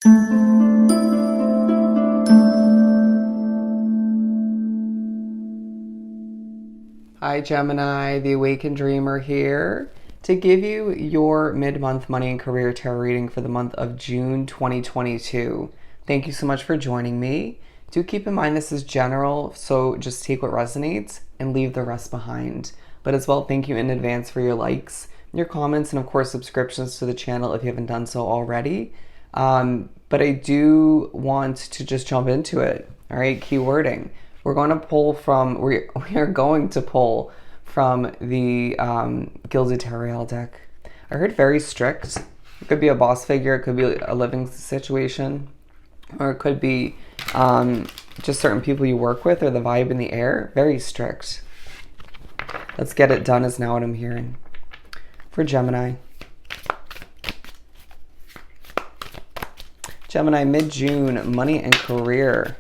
Hi Gemini, the Awakened Dreamer here to give you your mid-month money and career tarot reading for the month of June 2022. Thank you so much for joining me. Do keep in mind this is general, so just take what resonates and leave the rest behind. But as well, thank you in advance for your likes, your comments, and of course subscriptions to the channel if you haven't done so already. But I do want to just jump into it. All right, keywording. We are going to pull from the Gilded Tarot deck. I heard very strict. It could be a boss figure, it could be a living situation, or it could be just certain people you work with or the vibe in the air. Very strict. Let's get it done is now what I'm hearing. For Gemini. Gemini, mid-June, money and career.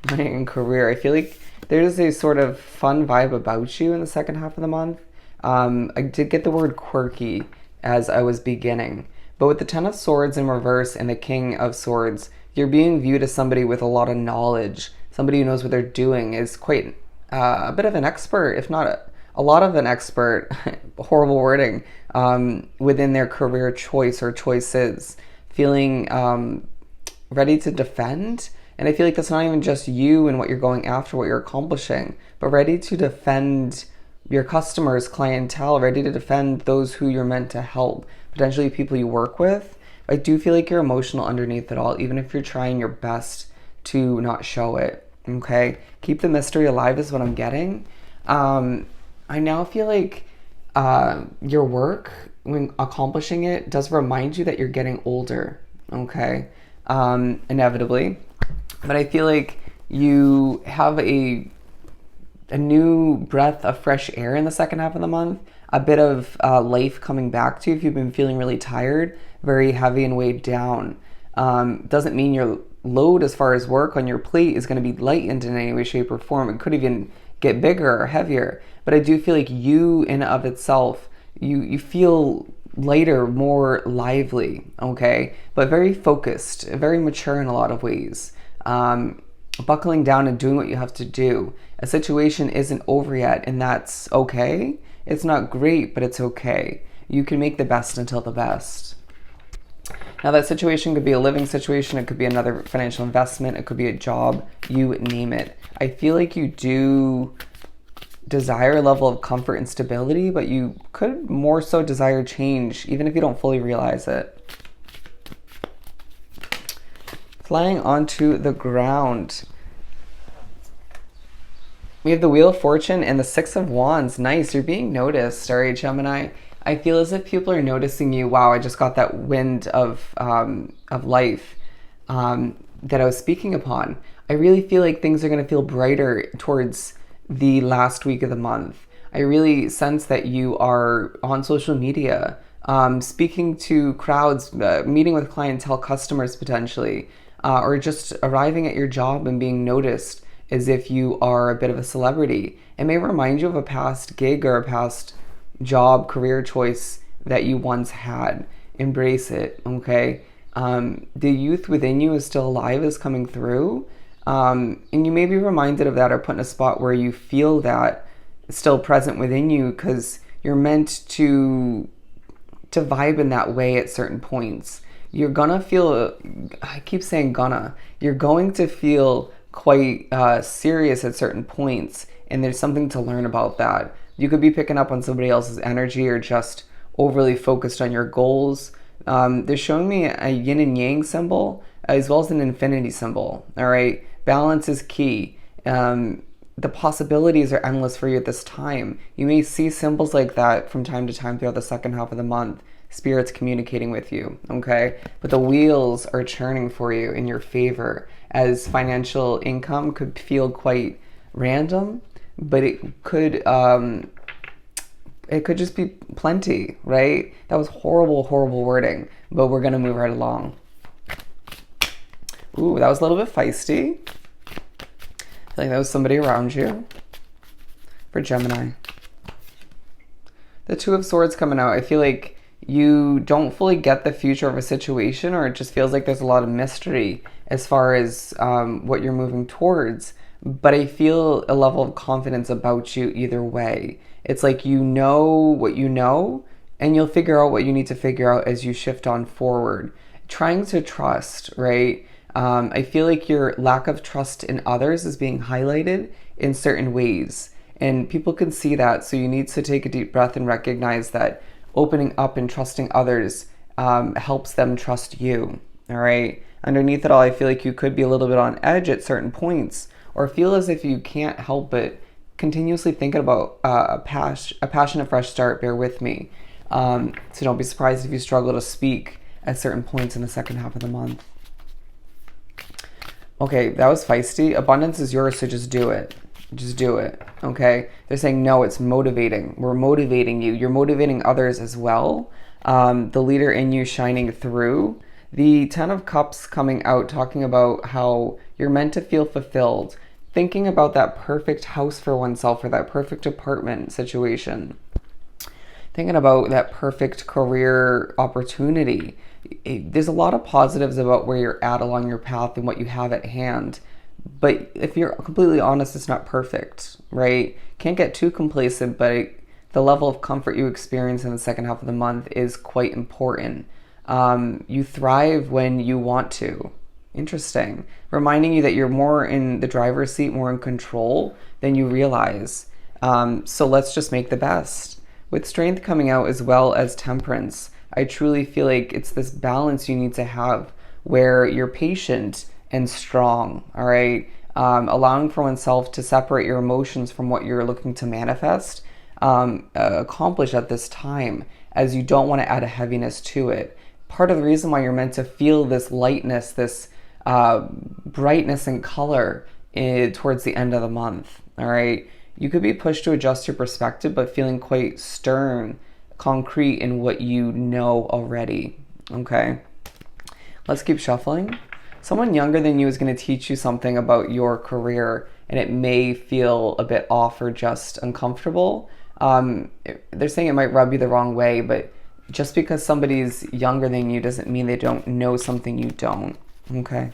Money and career. I feel like there's a sort of fun vibe about you in the second half of the month. I did get the word quirky as I was beginning. But with the Ten of Swords in reverse and the King of Swords, you're being viewed as somebody with a lot of knowledge. Somebody who knows what they're doing, is quite a bit of an expert, if not a lot of an expert, horrible wording, within their career choice or choices. Feeling ready to defend. And I feel like that's not even just you and what you're going after, what you're accomplishing, but ready to defend your customers, clientele, ready to defend those who you're meant to help, potentially people you work with. I do feel like you're emotional underneath it all, even if you're trying your best to not show it, okay? Keep the mystery alive is what I'm getting. I now feel like your work, when accomplishing it, does remind you that you're getting older, okay? Inevitably. But I feel like you have a new breath of fresh air in the second half of the month, a bit of life coming back to you if you've been feeling really tired, very heavy and weighed down. Doesn't mean your load as far as work on your plate is going to be lightened in any way, shape, or form. It could even get bigger or heavier. But I do feel like you in and of itself, you feel lighter, more lively, okay? But very focused, very mature in a lot of ways. Buckling down and doing what you have to do. A situation isn't over yet, and that's okay. It's not great, but it's okay. You can make the best until the best. Now that situation could be a living situation, it could be another financial investment, it could be a job, you name it. I feel like you do desire a level of comfort and stability, but you could more so desire change, even if you don't fully realize it. Flying onto the ground. We have the Wheel of Fortune and the Six of Wands. Nice, you're being noticed. All right, Gemini. I feel as if people are noticing you. Wow, I just got that wind of life that I was speaking upon. I really feel like things are going to feel brighter towards the last week of the month. I really sense that you are on social media, speaking to crowds, meeting with clientele, customers potentially, or just arriving at your job and being noticed as if you are a bit of a celebrity. It may remind you of a past gig or a past job, career choice that you once had. Embrace it, okay? The youth within you is still alive, is coming through. And you may be reminded of that or put in a spot where you feel that still present within you because you're meant to vibe in that way at certain points. You're gonna feel, I keep saying gonna, you're going to feel quite serious at certain points, and there's something to learn about that. You could be picking up on somebody else's energy or just overly focused on your goals. They're showing me a yin and yang symbol as well as an infinity symbol, all right? Balance is key. The possibilities are endless for you at this time. You may see symbols like that from time to time throughout the second half of the month. Spirit's communicating with you, okay? But the wheels are churning for you in your favor, as financial income could feel quite random, but it could just be plenty, right? That was horrible, horrible wording, but we're gonna move right along. Ooh, that was a little bit feisty. I feel like that was somebody around you. For Gemini. The Two of Swords coming out. I feel like You don't fully get the future of a situation, or it just feels like there's a lot of mystery as far as what you're moving towards. But I feel a level of confidence about you either way. It's like you know what you know, and you'll figure out what you need to figure out as you shift on forward. Trying to trust, right? I feel like your lack of trust in others is being highlighted in certain ways, and people can see that. So you need to take a deep breath and recognize that opening up and trusting others helps them trust you. All right. Underneath it all, I feel like you could be a little bit on edge at certain points, or feel as if you can't help but continuously thinking about a passionate fresh start. Bear with me. So don't be surprised if you struggle to speak at certain points in the second half of the month. Okay, that was feisty. Abundance is yours, so just do it. Just do it, okay? They're saying, no, it's motivating. We're motivating you. You're motivating others as well. The leader in you shining through. The Ten of Cups coming out, talking about how you're meant to feel fulfilled. Thinking about that perfect house for oneself, or that perfect apartment situation. Thinking about that perfect career opportunity. There's a lot of positives about where you're at along your path and what you have at hand. But if you're completely honest, it's not perfect, right? Can't get too complacent, but the level of comfort you experience in the second half of the month is quite important. You thrive when you want to. Interesting. Reminding you that you're more in the driver's seat, more in control than you realize. So let's just make the best. With Strength coming out as well as Temperance, I truly feel like it's this balance you need to have where you're patient and strong, all right? Allowing for oneself to separate your emotions from what you're looking to manifest, accomplish at this time, as you don't want to add a heaviness to it. Part of the reason why you're meant to feel this lightness, this brightness and color towards the end of the month, all right? You could be pushed to adjust your perspective, but feeling quite stern, concrete in what you know already, okay? Let's keep shuffling. Someone younger than you is going to teach you something about your career, and it may feel a bit off or just uncomfortable. They're saying it might rub you the wrong way, but just because somebody's younger than you doesn't mean they don't know something you don't. Okay.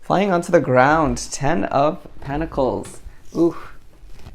Flying onto the ground, 10 of Pentacles. Ooh,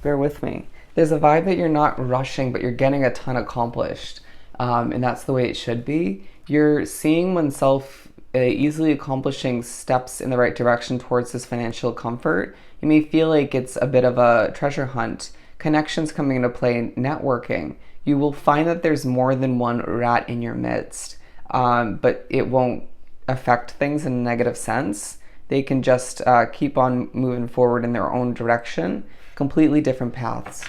bear with me. There's a vibe that you're not rushing, but you're getting a ton accomplished. And that's the way it should be. You're seeing oneself easily accomplishing steps in the right direction towards this financial comfort. You may feel like it's a bit of a treasure hunt. Connections coming into play, networking. You will find that there's more than one rat in your midst, but it won't affect things in a negative sense. They can just keep on moving forward in their own direction, completely different paths.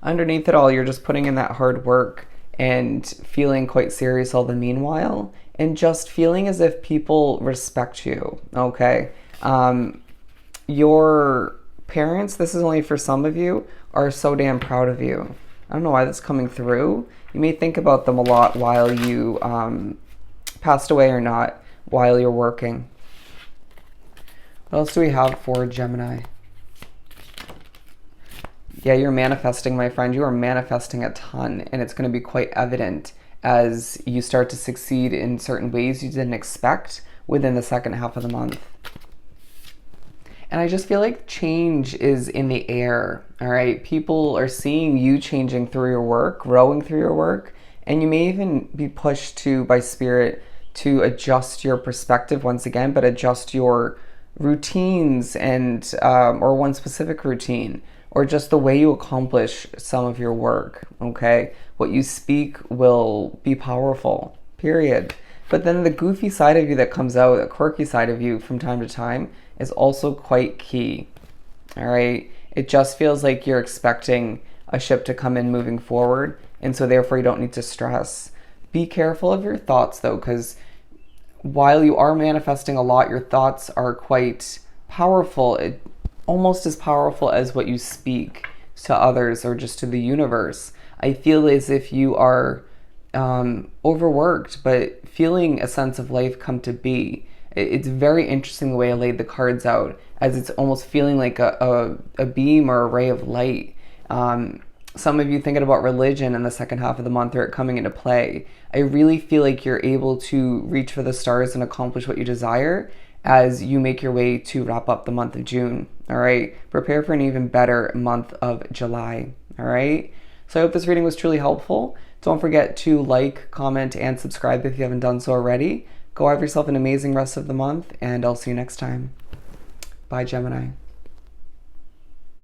Underneath it all, you're just putting in that hard work and feeling quite serious all the meanwhile, and just feeling as if people respect you, okay? Your parents, this is only for some of you, are so damn proud of you. I don't know why that's coming through. You may think about them a lot while you passed away or not, while you're working. What else do we have for Gemini? Yeah, you're manifesting, my friend. You are manifesting a ton, and it's going to be quite evident as you start to succeed in certain ways you didn't expect within the second half of the month. And I just feel like change is in the air, all right? People are seeing you changing through your work, growing through your work, and you may even be pushed to, by spirit, to adjust your perspective once again, but adjust your routines and or one specific routine, or just the way you accomplish some of your work, okay? What you speak will be powerful, period. But then the goofy side of you that comes out, the quirky side of you from time to time, is also quite key, all right? It just feels like you're expecting a ship to come in moving forward, and so therefore you don't need to stress. Be careful of your thoughts, though, because while you are manifesting a lot, your thoughts are quite powerful, almost as powerful as what you speak to others or just to the universe. I feel as if you are overworked, but feeling a sense of life come to be. It's very interesting the way I laid the cards out, as it's almost feeling like a beam or a ray of light. some of you thinking about religion in the second half of the month or it coming into play. I really feel like you're able to reach for the stars and accomplish what you desire as you make your way to wrap up the month of June. All right. Prepare for an even better month of July. All right. So I hope this reading was truly helpful. Don't forget to like, comment, and subscribe if you haven't done so already. Go have yourself an amazing rest of the month, and I'll see you next time. Bye, Gemini.